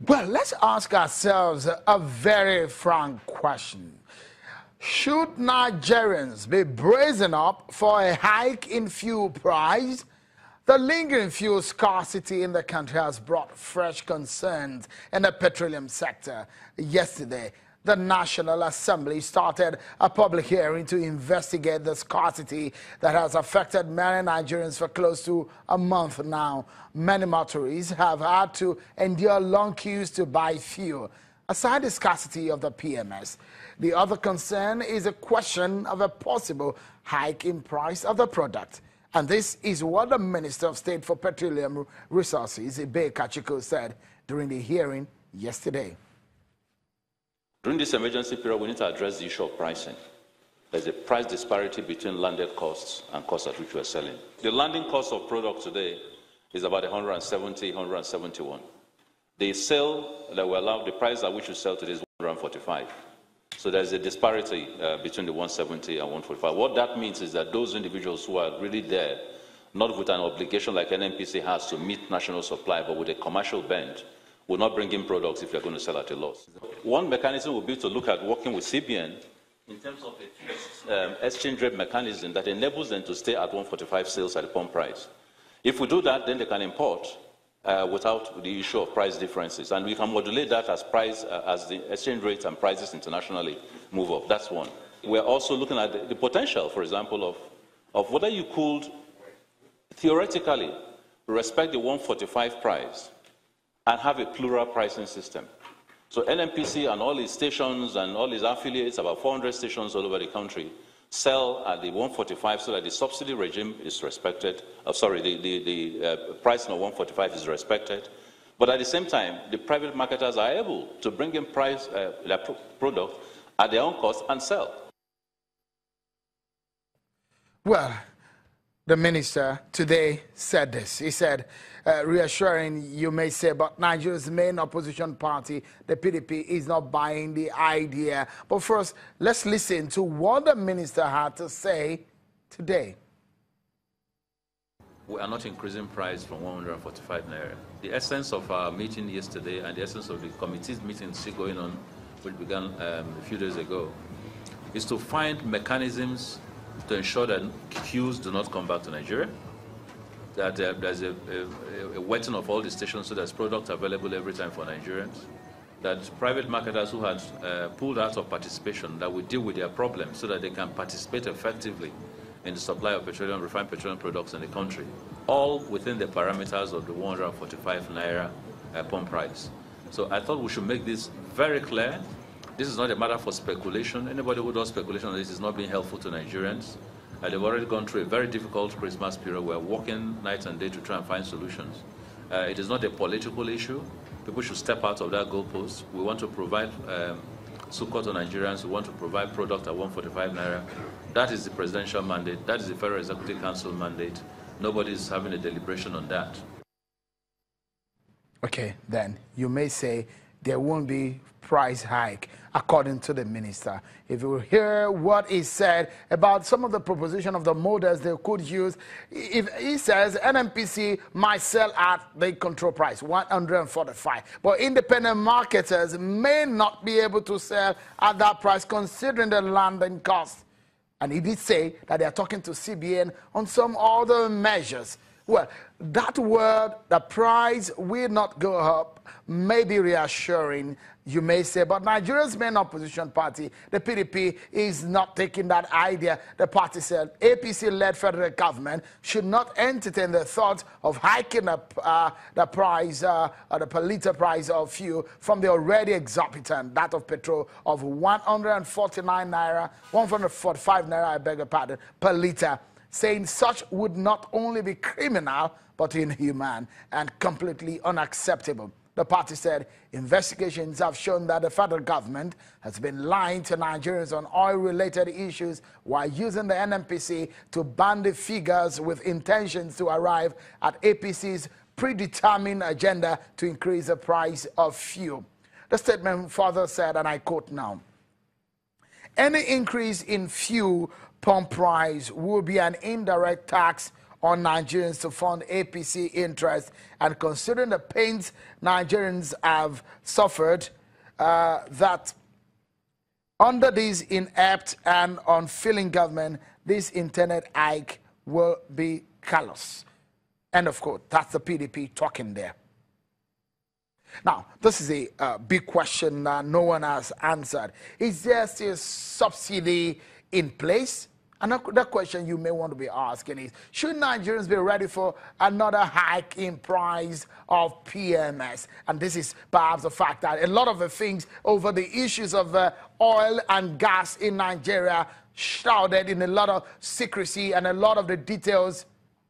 Well, let's ask ourselves a very frank question. Should Nigerians be brazen up for a hike in fuel price? The lingering fuel scarcity in the country has brought fresh concerns in the petroleum sector. Yesterday, the National Assembly started a public hearing to investigate the scarcity that has affected many Nigerians for close to a month now. Many motorists have had to endure long queues to buy fuel. Aside the scarcity of the PMS, the other concern is a question of a possible hike in price of the product. And this is what the Minister of State for Petroleum Resources, Ibe Kachiko, said during the hearing yesterday. During this emergency period, we need to address the issue of pricing. There's a price disparity between landed costs and costs at which we're selling. The landing cost of product today is about 170, 171. The sale that we allow, the price at which we sell today is 145. So there's a disparity between the 170 and 145. What that means is that those individuals who are really there, not with an obligation like NNPC has to meet national supply, but with a commercial bent, will not bring in products if they're going to sell at a loss. One mechanism would be to look at working with CBN in terms of a fixed exchange rate mechanism that enables them to stay at 145 sales at the pump price. If we do that, then they can import without the issue of price differences. And we can modulate that as the exchange rates and prices internationally move up. That's one. We're also looking at the potential, for example, of whether you could theoretically respect the 145 price and have a plural pricing system. So NNPC and all its stations and all its affiliates, about 400 stations all over the country, sell at the 145 so that the subsidy regime is respected. The pricing of 145 is respected. But at the same time, the private marketers are able to bring in their product at their own cost and sell. Well, the minister today said this. He said, reassuring, you may say, but Nigeria's main opposition party, the PDP, is not buying the idea. But first, let's listen to what the minister had to say today. We are not increasing price from 145 naira. The essence of our meeting yesterday and the essence of the committee's meeting still going on, which began a few days ago, is to find mechanisms to ensure that queues do not come back to Nigeria, that there's a wetting of all the stations so there's product available every time for Nigerians, that private marketers who had pulled out of participation, that we deal with their problems so that they can participate effectively in the supply of petroleum, refined petroleum products in the country, all within the parameters of the 145 naira pump price. So I thought we should make this very clear. This is not a matter for speculation. Anybody who does speculation on this is not being helpful to Nigerians. They've already gone through a very difficult Christmas period. We're working night and day to try and find solutions. It is not a political issue. People should step out of that goalpost. We want to provide support to Nigerians. We want to provide product at 145 naira. That is the presidential mandate. That is the Federal Executive Council mandate. Nobody is having a deliberation on that. Okay, then you may say there won't be price hike, according to the minister. If you hear what he said about some of the proposition of the models they could use, if he says NNPC might sell at the control price, 145, but independent marketers may not be able to sell at that price considering the landing cost. And he did say that they are talking to CBN on some other measures. Well, that word, the price will not go up, may be reassuring, you may say, but Nigeria's main opposition party, the PDP, is not taking that idea. The party said APC-led federal government should not entertain the thought of hiking the price, the per litre price of fuel from the already exorbitant, that of petrol, of 149 naira, 145 naira, I beg your pardon, per litre, saying such would not only be criminal, but inhuman and completely unacceptable. The party said investigations have shown that the federal government has been lying to Nigerians on oil-related issues while using the NNPC to ban the figures with intentions to arrive at APC's predetermined agenda to increase the price of fuel. The statement further said, and I quote now, "Any increase in fuel pump price will be an indirect tax on Nigerians to fund APC interest, and considering the pains Nigerians have suffered, that under this inept and unfeeling government, this intended hike will be callous. End of quote. That's the PDP talking there. Now, this is a big question that no one has answered. Is there still subsidy in place? And that question you may want to be asking is, should Nigerians be ready for another hike in price of PMS? And this is perhaps the fact that a lot of the things over the issues of oil and gas in Nigeria shrouded in a lot of secrecy and a lot of the details,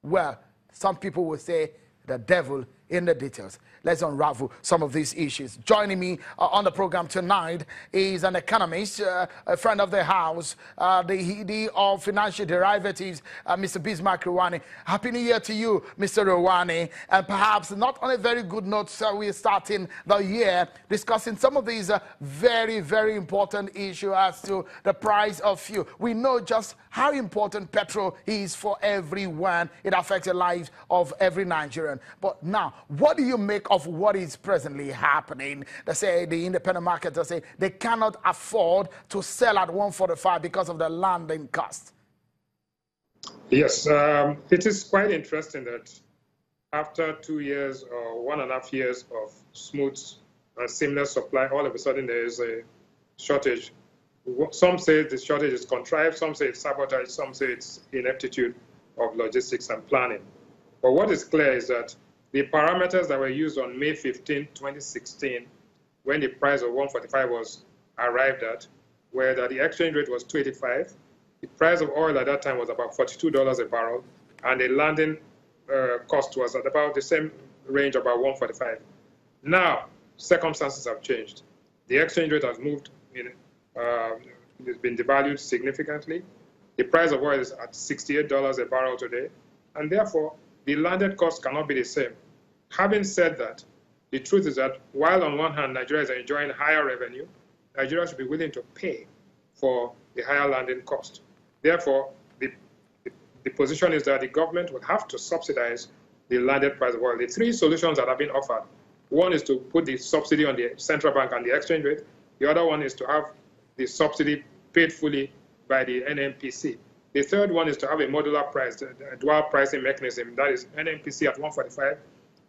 well, some people will say the devil in the details. Let's unravel some of these issues. Joining me on the program tonight is an economist, a friend of the house, the ED of financial derivatives, Mr. Bismarck Rwani. Happy New Year to you, Mr. Rwani. And perhaps not on a very good note, so we're starting the year discussing some of these very, very important issues as to the price of fuel. We know just how important petrol is for everyone. It affects the lives of every Nigerian. But now, what do you make of what is presently happening? They say the independent marketers say they cannot afford to sell at 145 because of the landing cost. Yes, it is quite interesting that after 2 years or 1.5 years of smooth and seamless supply, all of a sudden there is a shortage. Some say the shortage is contrived, some say it's sabotage, some say it's ineptitude of logistics and planning. But what is clear is that the parameters that were used on May 15, 2016, when the price of 145 was arrived at, were that the exchange rate was 285, the price of oil at that time was about $42 a barrel, and the landing cost was at about the same range, about 145. Now, circumstances have changed. The exchange rate has moved, it's been devalued significantly. The price of oil is at $68 a barrel today, and therefore, the landed cost cannot be the same. Having said that, the truth is that while on one hand Nigeria is enjoying higher revenue, Nigeria should be willing to pay for the higher landing cost. Therefore, the position is that the government will have to subsidize the landed price of oil. The three solutions that have been offered: one is to put the subsidy on the central bank and the exchange rate. The other one is to have the subsidy paid fully by the NNPC. The third one is to have a modular price, a dual pricing mechanism, that is NNPC at 145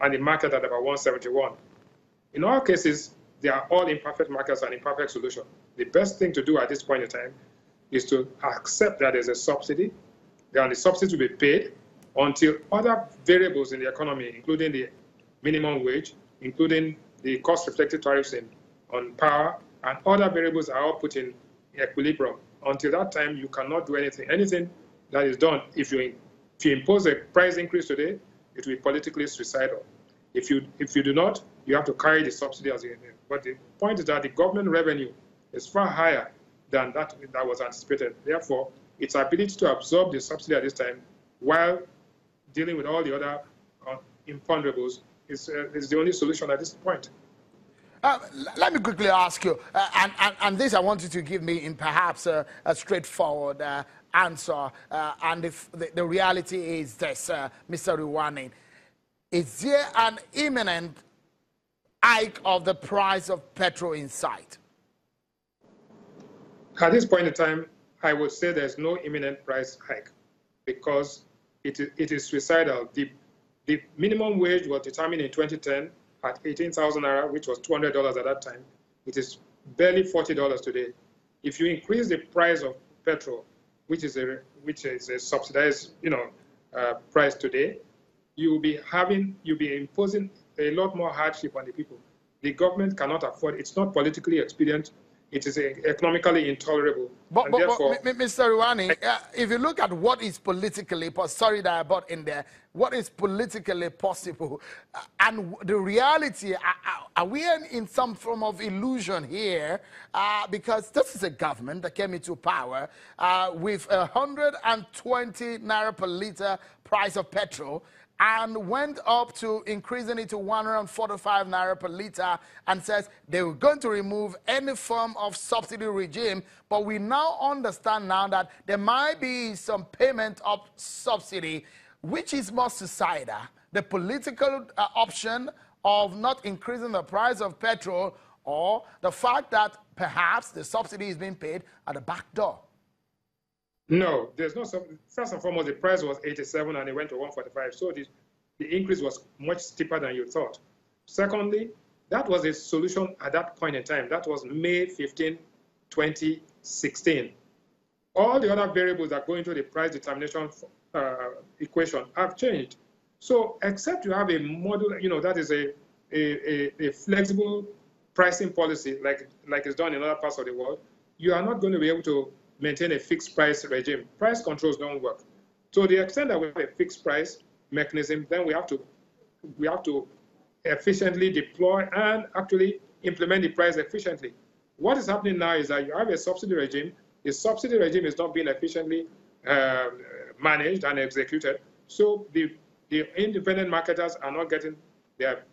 and the market at about 171. In all cases, they are all imperfect markets and imperfect solution. The best thing to do at this point in time is to accept that there's a subsidy, and the subsidy will be paid until other variables in the economy, including the minimum wage, including the cost-reflective tariffs on power, and other variables are all put in equilibrium. Until that time, you cannot do anything. Anything that is done, if you impose a price increase today, it will be politically suicidal. If you do not, you have to carry the subsidy as a. But the point is that the government revenue is far higher than that was anticipated. Therefore, its ability to absorb the subsidy at this time, while dealing with all the other imponderables, is the only solution at this point. Let me quickly ask you, and this I want you to give me in perhaps a straightforward answer. And if the reality is this, Mr. Rwani, is there an imminent hike of the price of petrol in sight? At this point in time, I would say there's no imminent price hike because it is suicidal. The minimum wage was determined in 2010 at 18,000 naira, which was $200 at that time. It is barely $40 today. If you increase the price of petrol, which is a subsidized, price today, you'll be imposing a lot more hardship on the people. The government cannot afford it. It's not politically expedient. It is economically intolerable. But Mr. Rwani, if you look at what is politically, sorry that I brought in there, what is politically possible, and the reality, are we in some form of illusion here? Because this is a government that came into power with 120 naira per liter price of petrol, and went up to increasing it to 145 naira per liter, and says they were going to remove any form of subsidy regime. But we now understand now that there might be some payment of subsidy. which is more suicidal, the political option of not increasing the price of petrol, or the fact that perhaps the subsidy is being paid at the back door? No, there's no. First and foremost, the price was 87 and it went to 145. So the increase was much steeper than you thought. Secondly, that was a solution at that point in time. That was May 15, 2016. All the other variables that go into the price determination equation have changed. So except you have a model, that is a flexible pricing policy like it's done in other parts of the world, you are not going to be able to maintain a fixed price regime. Price controls don't work. To the extent that we have a fixed price mechanism, then we have to efficiently deploy and actually implement the price efficiently. What is happening now is that you have a subsidy regime. The subsidy regime is not being efficiently managed and executed. So the independent marketers are not getting their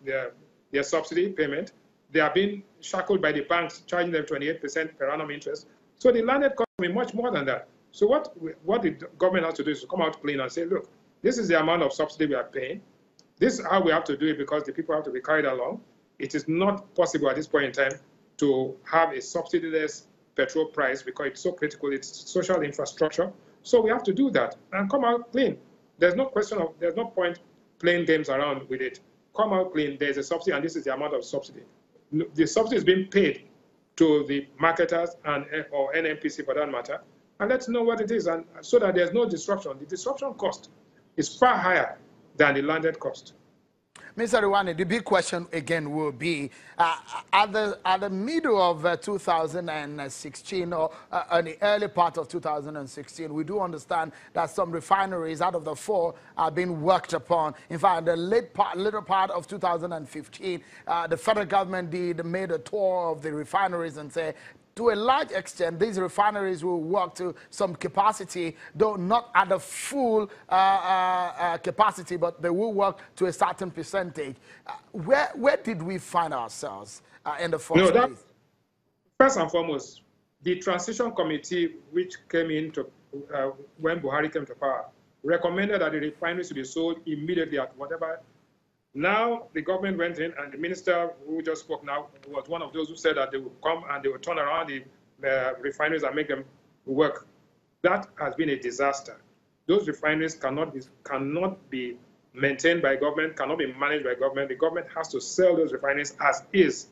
subsidy payment. They are being shackled by the banks, charging them 28% per annum interest. So the landed cost will be much more than that. So what the government has to do is to come out clean and say, look, this is the amount of subsidy we are paying. This is how we have to do it because the people have to be carried along. It is not possible at this point in time to have a subsidiless petrol price because it's so critical. It's social infrastructure. So we have to do that and come out clean. There's no point playing games around with it. Come out clean. There's a subsidy, and this is the amount of subsidy. The subsidy is being paid to the marketers or NMPC for that matter, and let's know what it is, and so that there's no disruption. The disruption cost is far higher than the landed cost. Mr. Ruwane, the big question again will be, at the middle of 2016 or in the early part of 2016, we do understand that some refineries out of the 4 are being worked upon. In fact, the later part of 2015, the federal government made a tour of the refineries and said, to a large extent, these refineries will work to some capacity, though not at the full capacity, but they will work to a certain percentage. Where did we find ourselves in the first place? First and foremost, the transition committee, which came into when Buhari came to power, recommended that the refineries should be sold immediately at whatever. Now, the government went in, and the minister who just spoke now was one of those who said that they would come and they would turn around the refineries and make them work. That has been a disaster. Those refineries cannot be maintained by government, cannot be managed by government. The government has to sell those refineries as is.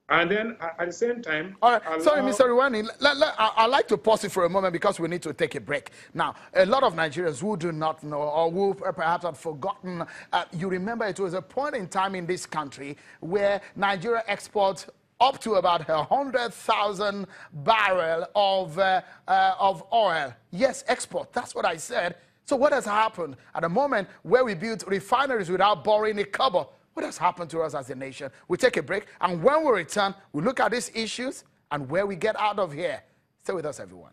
And then at the same time... All right. Sorry, Mr. Ruwane, I'd like to pause it for a moment because we need to take a break. Now, a lot of Nigerians who do not know or who perhaps have forgotten, you remember it was a point in time in this country where Nigeria exports up to about 100,000 barrels of oil. Yes, export. That's what I said. So what has happened at the moment where we built refineries without borrowing a kobo? What has happened to us as a nation? We take a break, and when we return, we look at these issues and where we get out of here. Stay with us, everyone.